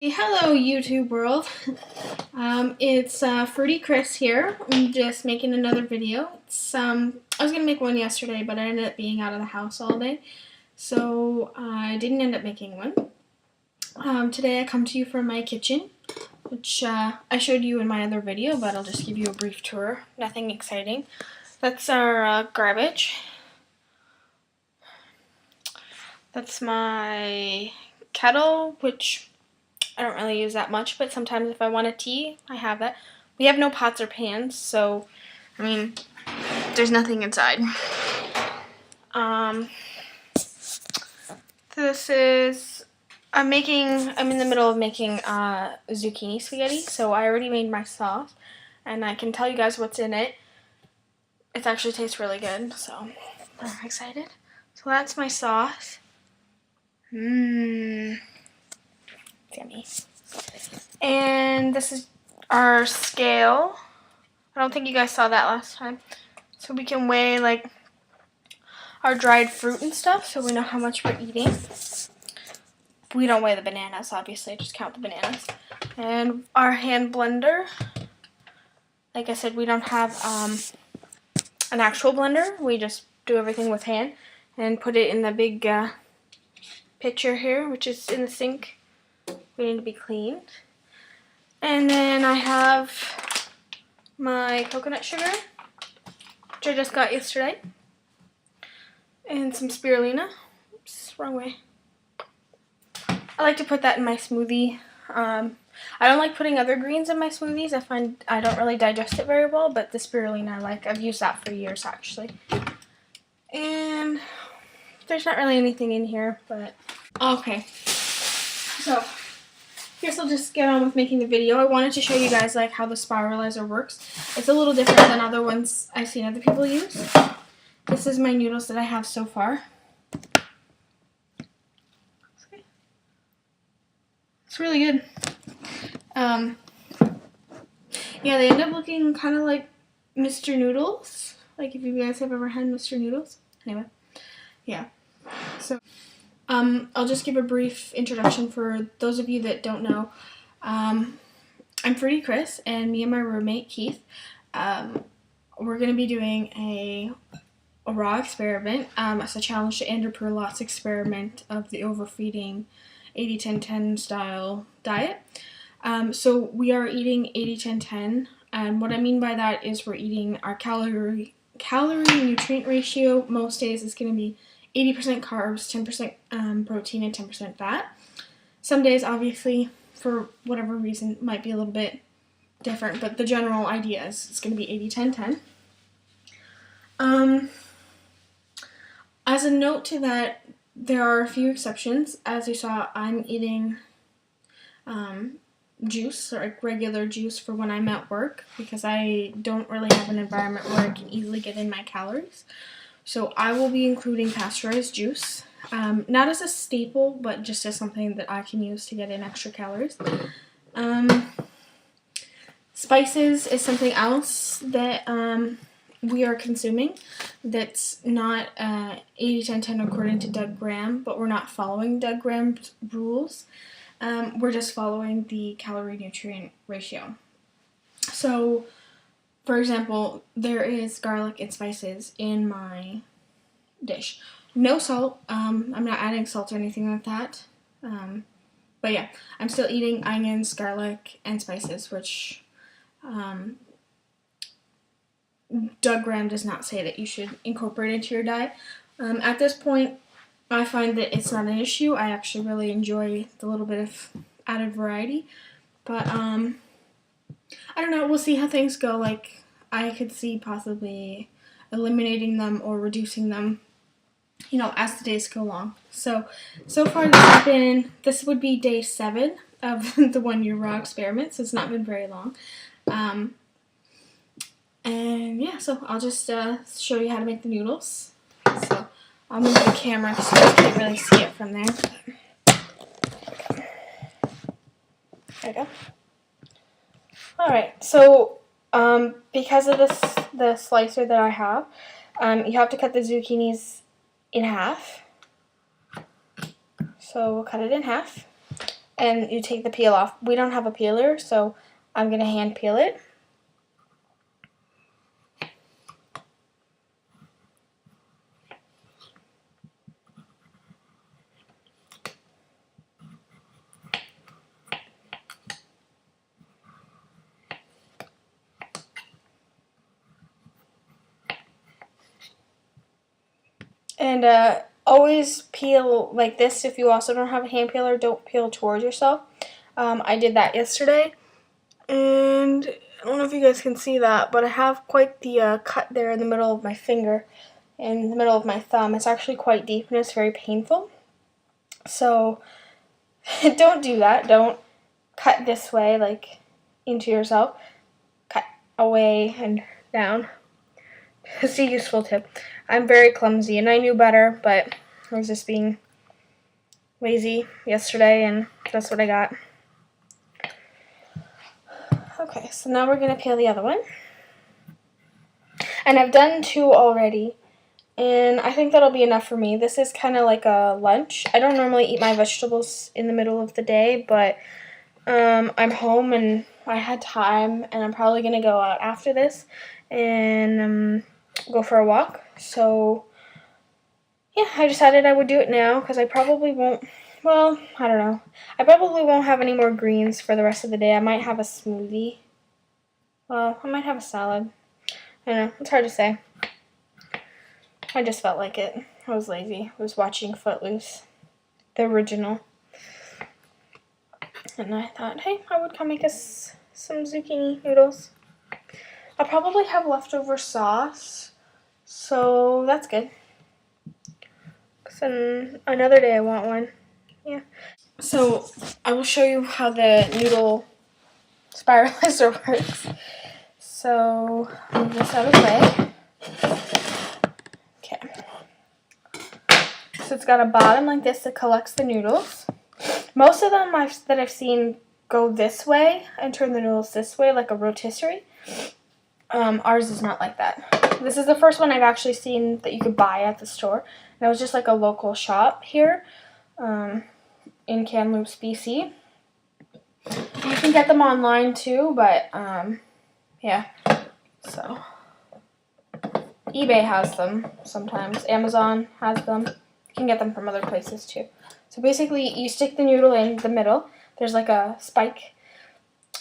Hello YouTube world. It's Fruity Chris here. I'm just making another video. I was gonna make one yesterday, but I ended up being out of the house all day, so I didn't end up making one. Today I come to you from my kitchen, which I showed you in my other video, but I'll just give you a brief tour. Nothing exciting. That's our garbage. That's my kettle, which I don't really use that much, but sometimes if I want a tea, I have that. We have no pots or pans, so, I mean, there's nothing inside. This is, I'm in the middle of making zucchini spaghetti, so I already made my sauce, and I can tell you guys what's in it. It actually tastes really good, so I'm excited. So that's my sauce. Yummy. And this is our scale. I don't think you guys saw that last time. So we can weigh like our dried fruit and stuff so we know how much we're eating. We don't weigh the bananas, obviously, just count the bananas. And our hand blender. Like I said, we don't have an actual blender. We just do everything with hand and put it in the big pitcher here, which is in the sink. We need to be cleaned. And then I have my coconut sugar, which I just got yesterday. And some spirulina. Oops, wrong way. I like to put that in my smoothie. I don't like putting other greens in my smoothies. I find I don't really digest it very well, but the spirulina I like. I've used that for years, actually. And there's not really anything in here, but okay. So I guess I'll just get on with making the video. I wanted to show you guys like how the spiralizer works. It's a little different than other ones I've seen other people use. This is my noodles that I have so far. It's really good. Yeah, they end up looking kind of like Mr. Noodles. Like if you guys have ever had Mr. Noodles. Anyway, yeah. So I'll just give a brief introduction for those of you that don't know. I'm Fruity Chris, and me and my roommate Keith, we're going to be doing a raw experiment. It's a challenge to Andrew Perlot's experiment of the overfeeding 80-10-10 style diet. So we are eating 80-10-10, and what I mean by that is we're eating our calorie nutrient ratio. Most days is going to be 80% carbs, 10% protein, and 10% fat. Some days, obviously, for whatever reason, might be a little bit different, but the general idea is it's going to be 80-10-10. As a note to that, there are a few exceptions. As you saw, I'm eating juice, or like regular juice for when I'm at work, because I don't really have an environment where I can easily get in my calories. So I will be including pasteurized juice, not as a staple, but just as something that I can use to get in extra calories. Spices is something else that we are consuming that's not 80-10-10 according to Doug Graham, but we're not following Doug Graham's rules. We're just following the calorie-nutrient ratio. So, for example, there is garlic and spices in my dish. No salt. I'm not adding salt or anything like that. But yeah, I'm still eating onions, garlic, and spices, which Doug Graham does not say that you should incorporate into your diet. At this point, I find that it's not an issue. I actually really enjoy the little bit of added variety. But I don't know. We'll see how things go. Like, I could see possibly eliminating them or reducing them, you know, as the days go along. So far this would be day 7 of the 1-year raw experiment, so it's not been very long. And yeah, so I'll just show you how to make the noodles. So I'll move the camera so you can't really see it from there. There we go. Alright, so because of the slicer that I have, you have to cut the zucchinis in half. So we'll cut it in half. and you take the peel off. We don't have a peeler, so I'm going to hand peel it. And always peel like this. If you also don't have a hand peeler, don't peel towards yourself. I did that yesterday, and I don't know if you guys can see that, but I have quite the cut there in the middle of my finger, in the middle of my thumb. It's actually quite deep and it's very painful. So don't do that. Don't cut this way, like into yourself. Cut away and down. It's a useful tip. I'm very clumsy, and I knew better, but I was just being lazy yesterday, and that's what I got. Okay, so now we're going to peel the other one. And I've done 2 already, and I think that'll be enough for me. This is kind of like a lunch. I don't normally eat my vegetables in the middle of the day, but I'm home, and I had time, and I'm probably going to go out after this and go for a walk. So yeah, I decided I would do it now because I probably won't, well, I don't know. I probably won't have any more greens for the rest of the day. I might have a smoothie. Well, I might have a salad. I don't know. It's hard to say. I just felt like it. I was lazy. I was watching Footloose, the original. And I thought, hey, I would come make us some zucchini noodles. I'll probably have leftover sauce, so that's good. And another day I want one. Yeah. So I will show you how the noodle spiralizer works. So move this out of the way. Okay. So it's got a bottom like this that collects the noodles. Most of them that I've seen go this way and turn the noodles this way, like a rotisserie. Ours is not like that. This is the first one I've actually seen that you could buy at the store. And it was just like a local shop here in Kamloops, BC. You can get them online too, but yeah. So eBay has them sometimes. Amazon has them. You can get them from other places too. So basically, you stick the noodle in the middle. There's like a spike.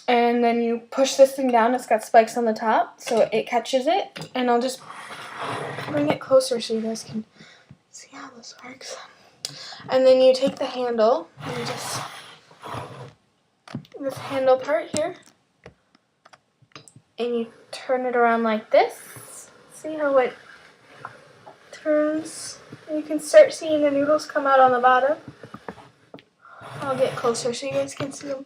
And then you push this thing down. It's got spikes on the top, so it catches it. And I'll just bring it closer so you guys can see how this works. And then you take the handle and just this handle part here, and you turn it around like this. See how it turns? And you can start seeing the noodles come out on the bottom. I'll get closer so you guys can see them.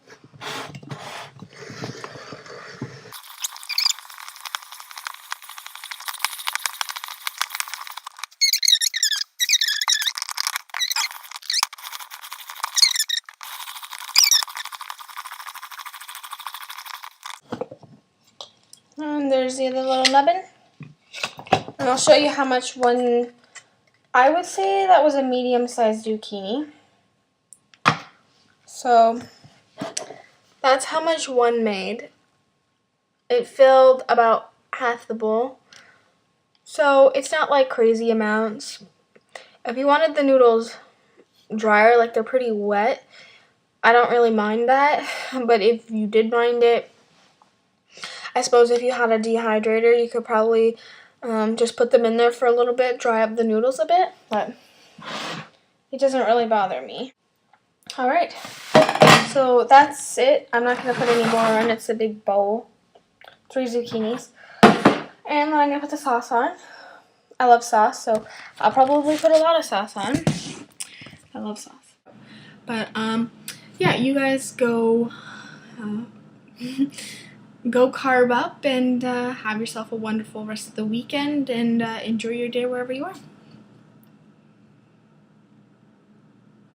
And there's the other little nubbin. And I'll show you how much one, I would say that was a medium-sized zucchini. So that's how much one made. It filled about half the bowl. So it's not like crazy amounts. If you wanted the noodles drier, like they're pretty wet, I don't really mind that. But if you did mind it, I suppose if you had a dehydrator, you could probably just put them in there for a little bit, dry up the noodles a bit, but it doesn't really bother me. Alright, so that's it. I'm not going to put any more in. It's a big bowl. 3 zucchinis. And then I'm going to put the sauce on. I love sauce, so I'll probably put a lot of sauce on. I love sauce. But, yeah, you guys go... go carb up and have yourself a wonderful rest of the weekend and enjoy your day wherever you are.